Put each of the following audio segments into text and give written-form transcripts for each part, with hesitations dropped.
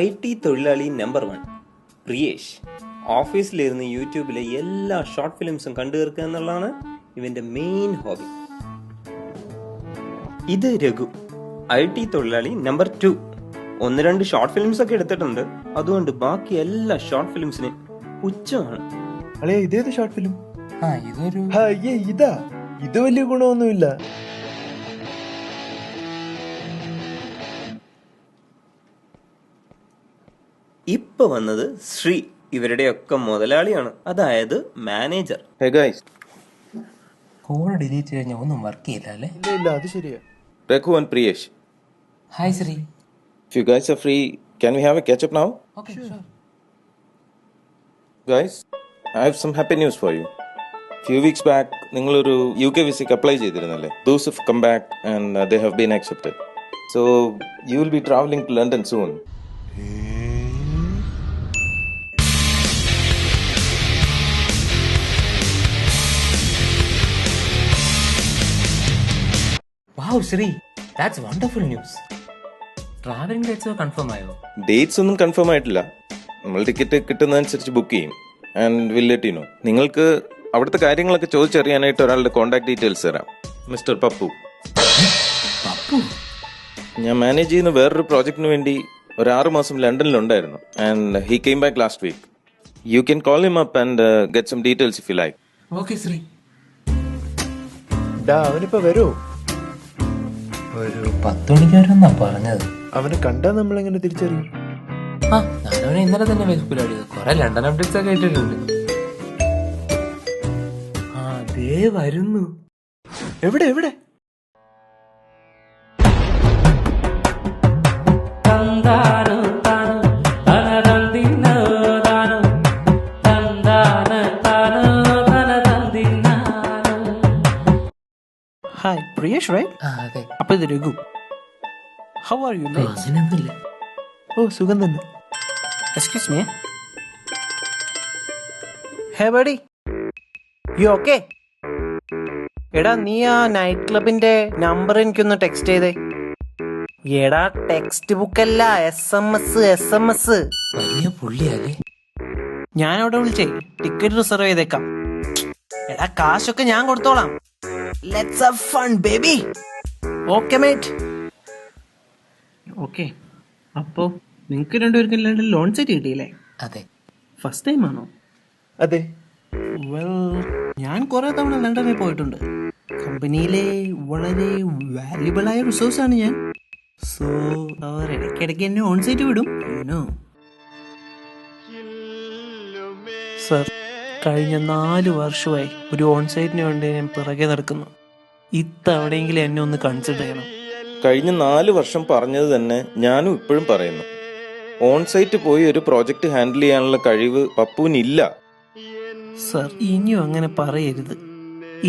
IT തൊഴിലാളി number 1 Priyesh ഓഫീസിലിരുന്ന് യൂട്യൂബിലെ എല്ലാ ഷോർട്ട് ഫിലിംസും കണ്ടു തീർക്കുക എന്നുള്ളതാണ് ഇവന്റെ മെയിൻ ഹോബി. ഇത് രഘു IT തൊഴിലാളി നമ്പർ 2. 1-2 ഷോർട്ട് ഫിലിംസ് ഒക്കെ എടുത്തിട്ടുണ്ട്. അതുകൊണ്ട് ബാക്കി എല്ലാ ഷോർട്ട് ഫിലിംസിന് പുച്ഛമാണ്. ഇതേത് ഷോർട്ട് ഫിലിം? ഇതാ ഇത് വലിയ ഗുണമൊന്നുമില്ല. ഇപ്പൊ വന്നത് ശ്രീ, ഇവരുടെയൊക്കെ മുതലാളിയാണ്, അതായത് മാനേജർ. കോൾ ഡിലീറ്റ് കഴിഞ്ഞാൽ ഒന്നും വർക്ക് ചെയ്യില്ല അല്ലേ? ഇല്ല, അത് ശരിയാ. Raghu and Priyesh, hi Shri. if you guys are free, can we have a catch up now? Okay, sure. Guys, I have some happy news for you. Few weeks back, നിങ്ങളൊരു UK വിസയ്ക്ക് apply ചെയ്തിരുന്നല്ലേ? Those have come back and they have been accepted. So, you will be traveling to London soon. Wow, Shri, that's wonderful news. Travelling dates confirm ആയോ? Dates ഒന്നും confirm ആയിട്ടില്ല. നമ്മൾ ticket കിട്ടുന്നതനുസരിച്ച് book ചെയ്യും and will let you know. നിങ്ങൾക്ക് അവിടുത്തെ കാര്യങ്ങളൊക്കെ ചോദിച്ചറിയാനായിട്ട് ഒരാളുടെ കോൺടാക്ട് ഡീറ്റെയിൽസ് തരാം. മിസ്റ്റർ പപ്പു. ഞാൻ മാനേജ് ചെയ്യുന്ന വേറൊരു പ്രോജക്റ്റിന് വേണ്ടി ഒരു 6 മാസം ലണ്ടനിലുണ്ടായിരുന്നു and he came back last week. You can call him up and get some details if you like. Okay Shri. അവനിപ്പോ വരൂ? ഒരു 10 മണിക്ക് വരുമെന്നാ പറഞ്ഞത്. അവനെ കണ്ടാ നമ്മളെങ്ങനെ തിരിച്ചറിയും? ഞാനവനെ ഇന്നലെ തന്നെ ഫേസ്ബുക്കിൽ അടിയത്. കുറെ ലണ്ടൻ അപ്ഡേറ്റ്സ് ഒക്കെ ഇട്ടിട്ടുണ്ട്. അതേ വരുന്നു. എവിടെ എവിടെ? Hi, Priyesh, right? അതെ. അപ്പൊ ഇത് രഘു. How are you? അങ്ങനെയൊന്നുമില്ല. സുഖം തന്നെ. Excuse me. Hey buddy, you okay? എടാ, നീ ആ നൈറ്റ് ക്ലബിന്റെ നമ്പർ എനിക്കൊന്ന് ടെക്സ്റ്റ് ചെയ്തേ. എടാ, ടെക്സ്റ്റ് ബുക്ക് അല്ല, SMS. വലിയ പുള്ളിയല്ലേ? ഞാൻ അവിടെ വിളിച്ചേ ടിക്കറ്റ് റിസർവ് ചെയ്തേക്കാം. എടാ, കാശൊക്കെ ഞാൻ കൊടുത്തോളാം. Let's have fun, baby. Okay, mate. Okay. അപ്പോ നിങ്ങൾക്ക് രണ്ടുപേർക്കും ലണ്ടൻ ലോൺ സെറ്റ് കിട്ടിയില്ലേ? അതെ. ഫസ്റ്റ് ടൈം ആണോ? അതെ. വെൽ, ഞാൻ കുറെ തവണ ലണ്ടനിൽ പോയിട്ടുണ്ട്. കമ്പനിയിലെ വളരെ വാല്യുബിൾ ആയ റിസോഴ്സ് ആണ് ഞാൻ. സോ അവർ ഇടയ്ക്കിടയ്ക്ക് എന്നെ ഓൺ സൈറ്റ് വിടും. സർ, കഴിഞ്ഞ 4 വർഷമായി ഒരു ഓൺ സൈറ്റിന് വേണ്ടി ഞാൻ പിറകെ നടക്കുന്നു. ഇത്തവണയെങ്കിലും എന്നെ ഒന്ന് കൺസിഡർ ചെയ്യണം. കഴിഞ്ഞ 4 വർഷം പറഞ്ഞത് തന്നെ ഞാനും ഇപ്പോഴും പറയുന്നു. ഓൺ സൈറ്റ് പോയി ഒരു പ്രോജക്റ്റ് ഹാൻഡിൽ ചെയ്യാനുള്ള കഴിവ് പപ്പുവിനില്ല. സർ, ഇനിയും അങ്ങനെ പറയരുത്.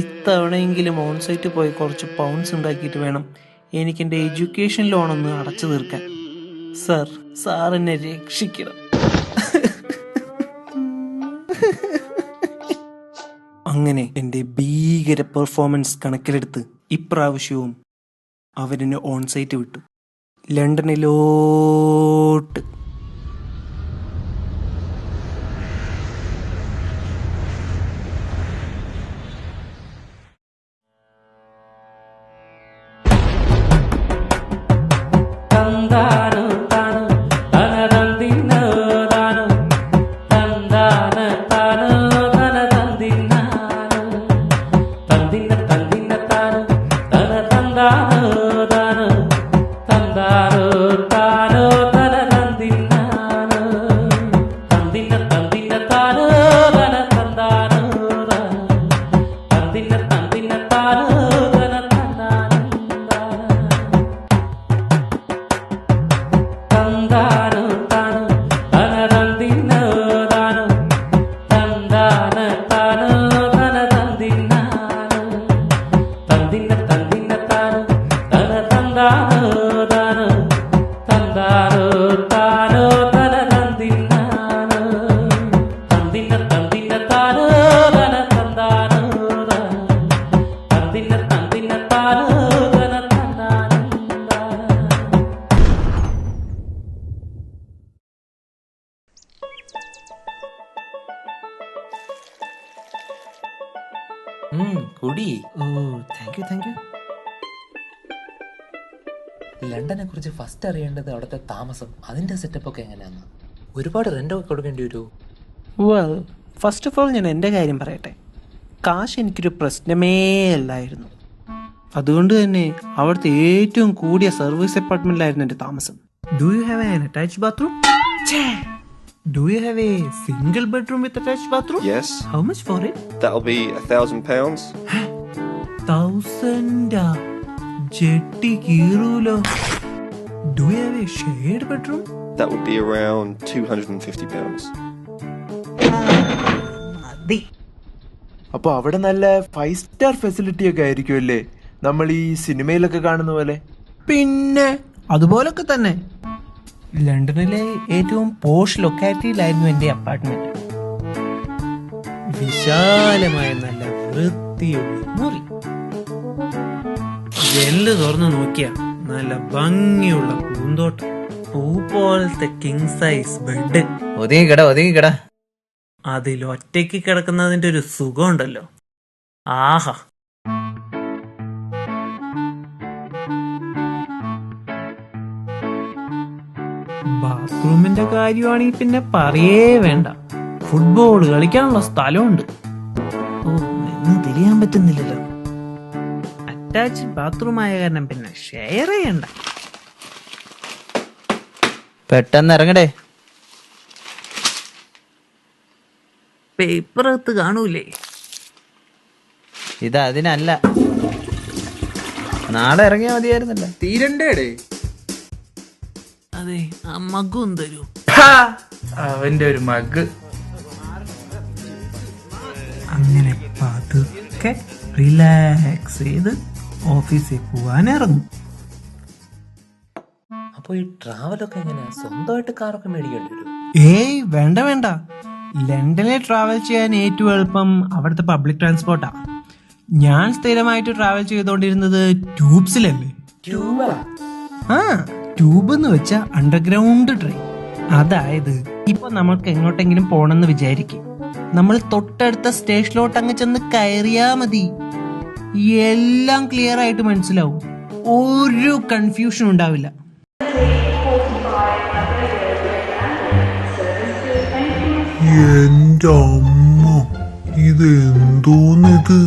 ഇത്തവണയെങ്കിലും ഓൺ സൈറ്റ് പോയി കുറച്ച് പൗണ്ട്സ് ഉണ്ടാക്കിയിട്ട് വേണം എനിക്ക് എൻ്റെ എഡ്യൂക്കേഷൻ ലോൺ ഒന്ന് അടച്ചു തീർക്കാൻ. സാർ എന്നെ രക്ഷിക്കണം. അങ്ങനെ എൻ്റെ ഭീകര പെർഫോമൻസ് കണക്കിലെടുത്ത് ഇപ്രാവശ്യവും അവരെന്നെ ഓൺ സൈറ്റ് വിട്ടു, ലണ്ടനിലോട്ട്. കുടി. ഓ താങ്ക് യു. ലണ്ടനെ കുറിച്ച് ഫസ്റ്റ് അറിയേണ്ടത് അവിടുത്തെ താമസം, അതിന്റെ സെറ്റപ്പ് ഒക്കെ എങ്ങനെയാന്ന്. ഒരുപാട് റെന്റൊക്കെ കൊടുക്കേണ്ടി വരുമോ? വെൽ, ഫസ്റ്റ് ഓഫ് ഓൾ ഞാൻ എൻ്റെ കാര്യം പറയട്ടെ. കാശ് എനിക്കൊരു പ്രശ്നമേ അല്ലായിരുന്നു. അതുകൊണ്ട് തന്നെ അവിടുത്തെ ഏറ്റവും കൂടിയ സർവീസ് അപ്പാർട്ട്മെന്റിലായിരുന്നു എൻ്റെ താമസം. Do you have an attached bathroom? Do you have a single bedroom with attached bathroom? Yes, how much for it? that'll be £1,000. 1000 ജെട്ടി കീറൂലോ. Do you have a shared bedroom? That would be around £250. മതി. അപ്പൊ അവിടെ നല്ല 5 star facility ഒക്കെ ആയിരിക്കും അല്ലേ, നമ്മൾ ഈ സിനിമയിലൊക്കെ കാണുന്ന പോലെ? പിന്നെ അതുപോലൊക്കെ തന്നെ. ലണ്ടനിലെ ഏറ്റവും പോഷ് ലൊക്കാലിറ്റിയിലായിരുന്നു എൻ്റെ അപ്പാർട്ട്മെന്റ്. വിശാലമായ നല്ല വൃത്തിയുള്ള മുറി, ജനല് തുറന്നു നോക്കിയ നല്ല ഭംഗിയുള്ള പൂന്തോട്ടം, പൂ പോലത്തെ കിങ് സൈസ് ബെഡ്, ഒതുങ്ങിക്കട. അതിൽ ഒറ്റയ്ക്ക് കിടക്കുന്നതിന്റെ ഒരു സുഖമുണ്ടല്ലോ, ആഹാ. ബാത്റൂമിന്റെ കാര്യമാണെങ്കിൽ പിന്നെ പറയേ വേണ്ട. ഫുട്ബോൾ കളിക്കാനുള്ള സ്ഥലമുണ്ട്. ഓ, എന്ന് തിരിയാൻ പറ്റുന്നില്ലല്ലോ. അറ്റാച്ച്ഡ് ബാത്റൂം ആയ കാരണം പിന്നെ ഷെയർ ചെയ്യണ്ട. പെട്ടെന്ന് ഇറങ്ങടേ. പേപ്പർ അകത്ത് കാണൂലേ? ഇത് അതിനല്ല, നാളെ ഇറങ്ങിയാ മതിയായിരുന്നല്ലോ. തീരണ്ടേടേ. അതെ, ആ മകും തരൂ. അവന്റെ ഒരു മഗ്. അങ്ങനെ പതുക്കെ റിലാക്സ് ചെയ്ത് ഓഫീസിൽ പോവാൻ ഇറങ്ങും. അപ്പൊ ഈ ട്രാവലൊക്കെ എങ്ങനെയാ? സ്വന്തമായിട്ട് കാറൊക്കെ മേടിക്കേണ്ടി വരും? ഏയ് വേണ്ട. ലണ്ടനിൽ ട്രാവൽ ചെയ്യാൻ ഏറ്റവും എളുപ്പം അവിടുത്തെ പബ്ലിക് ട്രാൻസ്പോർട്ടാ. ഞാൻ സ്ഥിരമായിട്ട് ട്രാവൽ ചെയ്തോണ്ടിരുന്നത് ട്യൂബ്സിലല്ലേ. ആ, ട്യൂബ് എന്ന് വെച്ചാ അണ്ടർഗ്രൗണ്ട് ട്രെയിൻ. അതായത് ഇപ്പൊ നമ്മൾക്ക് എങ്ങോട്ടെങ്കിലും പോണെന്ന് വിചാരിക്കും, നമ്മൾ തൊട്ടടുത്ത സ്റ്റേഷനിലോട്ട് അങ്ങ് ചെന്ന് കയറിയാ മതി. എല്ലാം ക്ലിയർ ആയിട്ട് മനസ്സിലാവും, ഒരു കൺഫ്യൂഷൻ ഉണ്ടാവില്ല. എന്റെ അമ്മ, ഇത് എന്തോന്നിത്?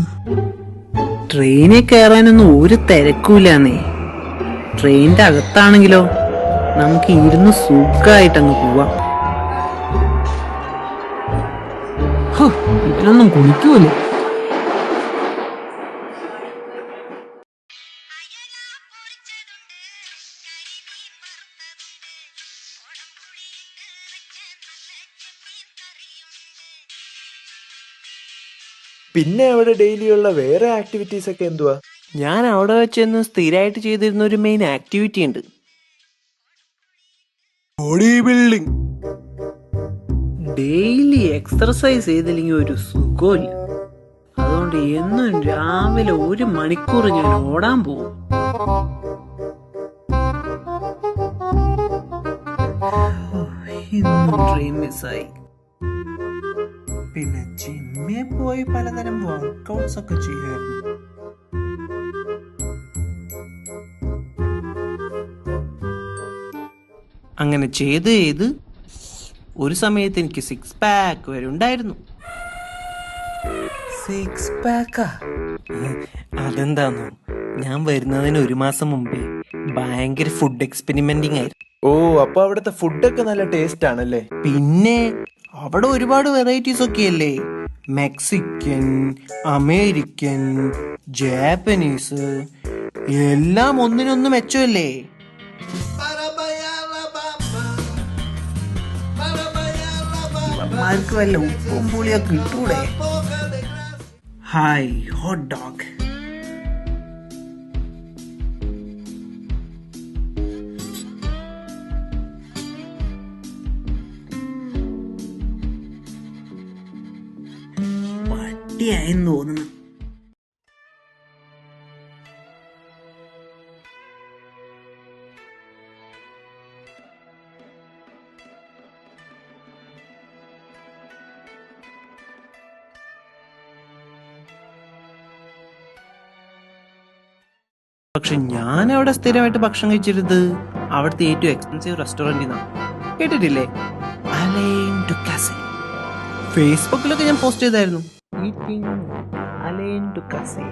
ട്രെയിനിൽ കയറാനൊന്നും ഒരു തിരക്കൂലെന്നേ. ട്രെയിനിന്റെ അകത്താണെങ്കിലോ നമുക്ക് ഇരുന്ന് സുഖമായിട്ട് അങ്ങ് പോവാം. ഇതിലൊന്നും കുളിക്കൂലേ? പിന്നെ അവിടെ ഡെയിലിയുള്ള വേറെ ആക്ടിവിറ്റീസ് ഒക്കെ എന്തുവാ? ഞാൻ അവിടെ വെച്ചെന്ന് സ്ഥിരമായിട്ട് ചെയ്തിരുന്ന ഒരു മെയിൻ ആക്ടിവിറ്റി ഉണ്ട്, ബോഡി ബിൽഡിംഗ്. ഡെയിലി എക്സർസൈസ് ചെയ്തില്ലെങ്കിൽ ഒരു സുഖമില്ല. അതുകൊണ്ട് എന്നും രാവിലെ 1 മണിക്കൂർ ഞാൻ ഓടാൻ പോകും. ഇന്നും ട്രെയിൻ മിസ്സായി. പിന്നെ ജിമ്മിൽ പോയി പലതരം വർക്കൗട്ട്സ് ഒക്കെ ചെയ്യായിരുന്നു. അങ്ങനെ ചെയ്ത് ഒരു സമയത്ത് എനിക്ക് 6 പാക്ക് വരെ ഉണ്ടായിരുന്നു. 6 പാക്കാ? അതെന്താന്നോ, ഞാൻ വരുന്നതിന് 1 മാസം മുമ്പേ ഭയങ്കര ഫുഡ് എക്സ്പെരിമെന്റിങ് ആയിരുന്നു. ഓ, അപ്പൊ അവിടുത്തെ ഫുഡൊക്കെ നല്ല ടേസ്റ്റ് ആണല്ലേ? പിന്നെ അവിടെ ഒരുപാട് വെറൈറ്റീസ് ഒക്കെ അല്ലേ. മെക്സിക്കൻ, അമേരിക്കൻ, ജാപ്പനീസ്, എല്ലാം ഒന്നിനൊന്ന് മെച്ചമല്ലേ. ഇവന്മാർക്ക് വല്ല ഉപ്പും പുളിയൊക്കെ ഇട്ടൂടെ? Hi hot dog. പട്ടിയായെന്ന് തോന്നുന്നു. പക്ഷെ ഞാൻ അവിടെ സ്ഥിരമായിട്ട് ഭക്ഷണം കഴിച്ചിരുന്നത് അവിടുത്തെ ഏറ്റവും എക്സ്പെൻസീവ് റെസ്റ്റോറന്റിൽ നിന്നാണ്. കേട്ടിട്ടില്ലേ? അലൈൻ ടു കാസെ. ഫേസ്ബുക്കിലൊക്കെ ഞാൻ പോസ്റ്റ് ചെയ്തായിരുന്നു. ഈറ്റിംഗ് അലൈൻ ടു കാസെ.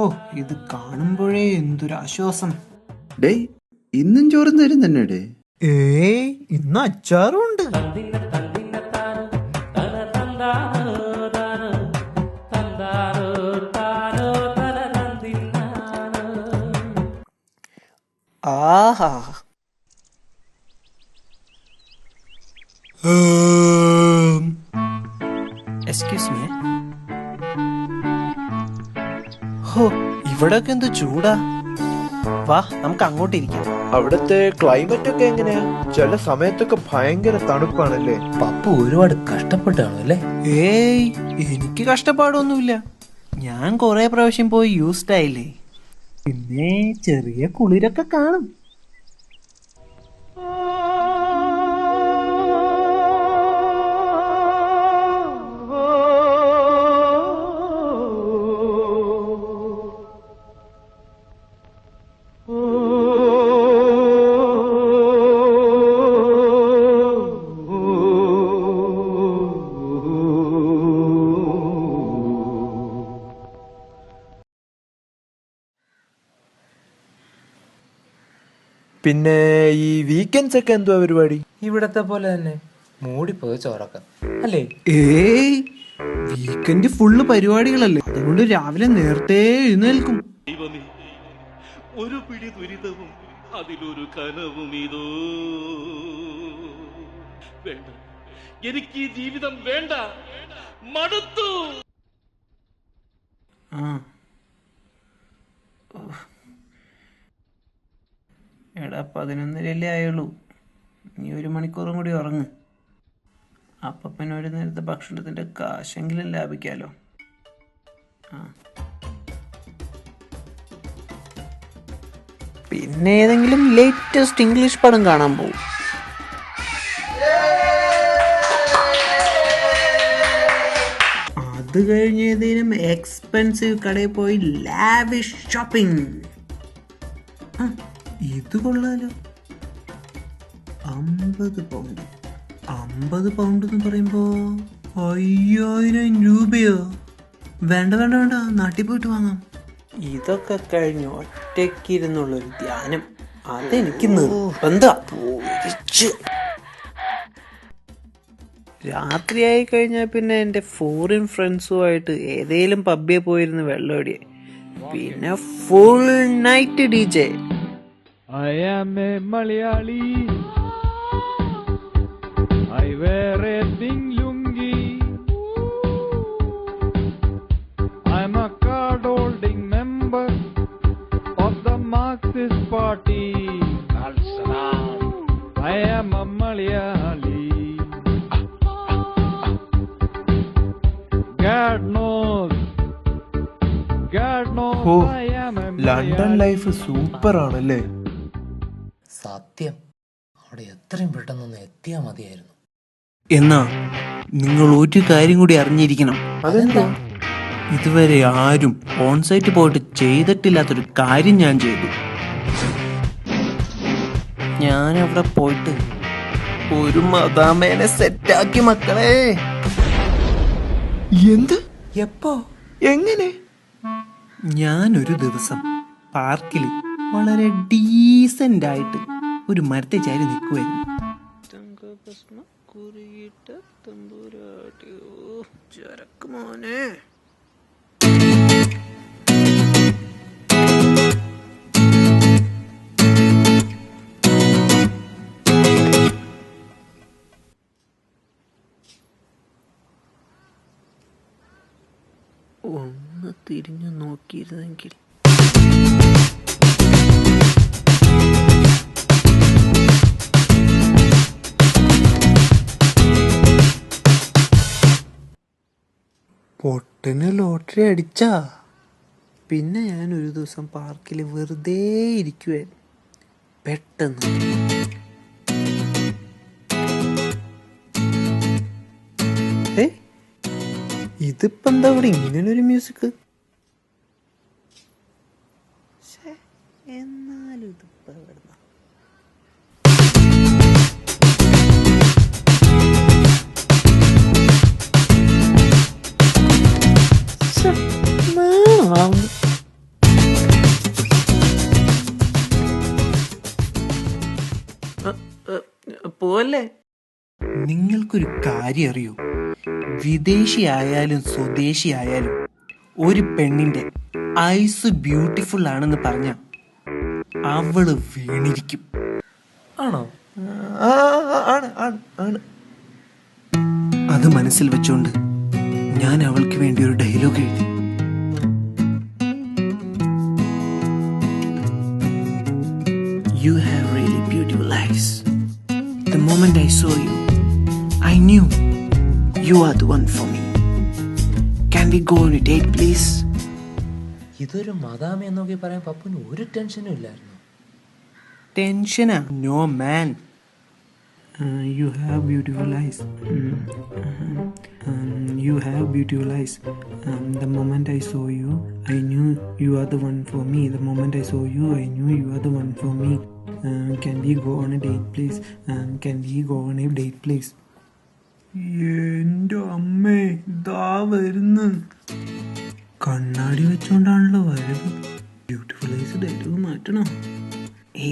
ഓ, ഇത് കാണുമ്പോഴേ എന്തൊരാശ്വാസം. ഡേ, ഇന്നും ചോറും തരും തന്നെ ഡേ. ഇന്ന് അച്ചാറും ഉണ്ട്. ആഹാ, എക്സ്ക്യൂസ് മീ. ഹോ, ഇവിടൊക്കെ എന്ത് ചൂടാ. വാ, നമുക്ക് അങ്ങോട്ട് ഇരിക്കാം. അവിടുത്തെ ക്ലൈമറ്റ് ഒക്കെ എങ്ങനെയാ? ചില സമയത്തൊക്കെ ഭയങ്കര തണുപ്പാണല്ലേ? പപ്പു ഒരുപാട് കഷ്ടപ്പെട്ടാണോ അല്ലേ? ഏയ്, എനിക്ക് കഷ്ടപ്പാടൊന്നുമില്ല. ഞാൻ കൊറേ പ്രാവശ്യം പോയി യൂസ്ഡ് ആയില്ലേ. പിന്നെ ചെറിയ കുളിരൊക്കെ കാണും. പിന്നെ ഈ വീക്കെൻഡ്സ് ഒക്കെ എന്തുവാ പരിപാടി? ഇവിടത്തെ പോലെ തന്നെ മൂടിപ്പോയ ചോറക്കം അല്ലേ? ഏയ്, വീക്കെൻഡ് ഫുള്ള് പരിപാടികളല്ലേ. അതുകൊണ്ട് രാവിലെ നേരത്തെ എഴുന്നേൽക്കും. ഒരു പിടി ദുരിതവും അതിലൊരു കനവും ഇതോ. വേണ്ട, എനിക്ക് ഈ ജീവിതം വേണ്ട, മടുത്തു. എടാ, 11:30 ആയുള്ളൂ. നീ 1 മണിക്കൂറും കൂടി ഉറങ്ങ്. അപ്പൊ പിന്നെ ഒരു നേരത്തെ ഭക്ഷണത്തിന്റെ കാശെങ്കിലും ലാഭിക്കാലോ. പിന്നെ ഏതെങ്കിലും ലേറ്റസ്റ്റ് ഇംഗ്ലീഷ് പടം കാണാൻ പോകും. അത് കഴിഞ്ഞ് ഏതെങ്കിലും എക്സ്പെൻസീവ് കടയിൽ പോയി ലാവിഷ് ഷോപ്പിംഗ്. ഇത് കൊള്ളാലോ. 50 പൗണ്ട്. 50 പൗണ്ട് എന്ന് പറയുമ്പോ 5000 രൂപയോ? വേണ്ട വേണ്ട വേണ്ട, നാട്ടിൽ പോയിട്ട് വാങ്ങാം. ഇതൊക്കെ കഴിഞ്ഞ് ഒറ്റയ്ക്കിരുന്നുള്ളൊരു ധ്യാനം, അതെനിക്ക് നിർബന്ധം. രാത്രിയായി കഴിഞ്ഞാൽ പിന്നെ എൻ്റെ ഫോറിൻ ഫ്രണ്ട്സുമായിട്ട് ഏതേലും പബ്ബിൽ പോയിരുന്ന് വെള്ളമടിയെ. പിന്നെ full night DJ. I am a Malayali. I wear a pink lungi. I'm a card-holding member of the Marxist Party. I am a Malayali. God knows. ഓ, I am a London life super ആണല്ലേ? സത്യം, അവിടെ എത്രയും പെട്ടെന്നൊന്ന് എത്തിയാ മതിയായിരുന്നു. എന്നാ നിങ്ങൾ ഒരു കാര്യം കൂടി അറിഞ്ഞിരിക്കണം. അതെന്താ? ഇതുവരെ ആരും ഓൺസൈറ്റ് പോയിട്ട് ചെയ്തിട്ടില്ലാത്തൊരു കാര്യം ഞാൻ ചെയ്തു. ഞാൻ അവിടെ പോയിട്ട് ഒരു മദാമേനെ സെറ്റാക്കി മക്കളെ. എന്ത്? എപ്പോ? എങ്ങനെ? ഞാനൊരു ദിവസം പാർക്കിൽ വളരെ ഡീസന്റ് ആയിട്ട് ഒരു മരത്തെ ചാരി നിൽക്കുമായിരുന്നു. ഒന്ന് തിരിഞ്ഞു നോക്കിയിരുന്നെങ്കിൽ. പൊട്ടന് ലോട്ടറി അടിച്ചാ പിന്നെ ഞാൻ ഒരു ദിവസം പാർക്കിൽ വെറുതെ ഇരിക്കുവായിരുന്നു. പെട്ടെന്ന് ഇതിപ്പോ എന്താ ഇവിടെ ഇങ്ങനൊരു മ്യൂസിക്? എന്നാലും ഇതിപ്പോ എവിടുന്ന? പോലെ നിങ്ങൾക്കൊരു കാര്യം അറിയോ? വിദേശിയായാലും സ്വദേശിയായാലും ഒരു പെണ്ണിന്റെ ഐസ് ബ്യൂട്ടിഫുൾ ആണെന്ന് പറഞ്ഞ അവള് വീണിരിക്കും. ആണോ? ആണ് ആണ് ആണ്. അത് മനസ്സിൽ വെച്ചോണ്ട് ഞാൻ അവൾക്ക് വേണ്ടി ഒരു ഡയലോഗ് എഴുതി. You have really beautiful eyes. The moment I saw you, I knew you are the one for me. Can we go on a date, please? ഇതൊരു മദാമ എന്നൊക്കെ പറയാൻ പപ്പുന് ഒരു ടെൻഷനും ഇല്ലായിരുന്നു. ടെൻഷനാ? No man. You have beautiful eyes. You have beautiful eyes. The moment I saw you, I knew you are the one for me. The moment I saw you, I knew you are the one for me. Can we go on a date, please? Can we go on a date, please? എന്റെ അമ്മേ, ഇതാ വരുന്നു. കണ്ണാടി വെച്ചോണ്ടാണല്ലോ വരവ്. Beautiful eyes dialogue മാറ്റണോ?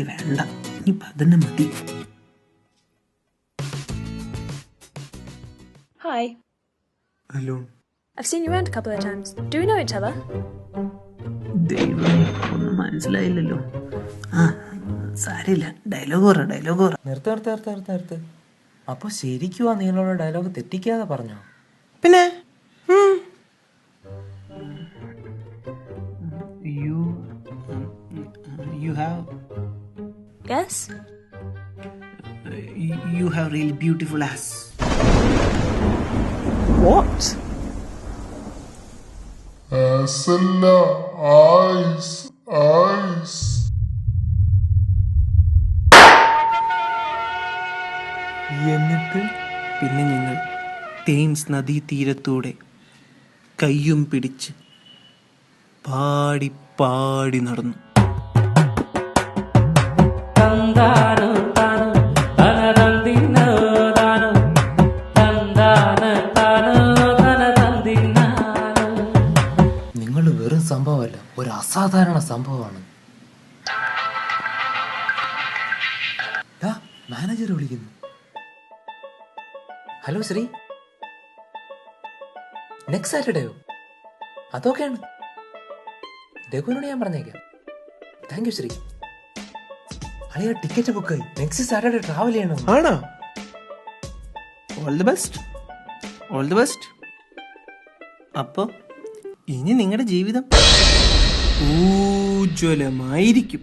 വേണ്ട, ഇനിയിപ്പം അതന്നെ മതി. Hi. Hello. I've seen you around a couple of times. Do we know each other? ദൈവം, ഒന്നും മനസ്സിലായില്ലല്ലോ. സാരില്ല, ഡയലോഗ് പറ. നിർത്ത്. അപ്പൊ ശരിക്കും ആ നീളമുള്ള ഡയലോഗ് തെറ്റിക്കാതെ പറഞ്ഞോ? പിന്നെ you have Yes. You have really beautiful ass. What? Eyes. എന്നിട്ട് പിന്നെ ഞങ്ങൾ തേംസ് നദീതീരത്തൂടെ കയ്യും പിടിച്ച് പാടി പാടി നടന്നു. നിങ്ങൾ വെറും സംഭവമല്ല, ഒരു അസാധാരണ സംഭവമാണ്. മാനേജർ വിളിക്കുന്നു. ഹലോ ശ്രീ, നെക്സ്റ്റ് സാറ്റർഡേയോ? അതൊക്കെയാണ്. രഘുവിനോട് ഞാൻ പറഞ്ഞേക്കാം. Thank you Shri. അളിയ ടിക്കറ്റ് ബുക്കായി. നെക്സ്റ്റ് സാറ്റർഡേ ട്രാവൽ ചെയ്യണം. ആണോ? All the best. അപ്പൊ ഇനി നിങ്ങളുടെ ജീവിതം ഊജ്വലമായിരിക്കും.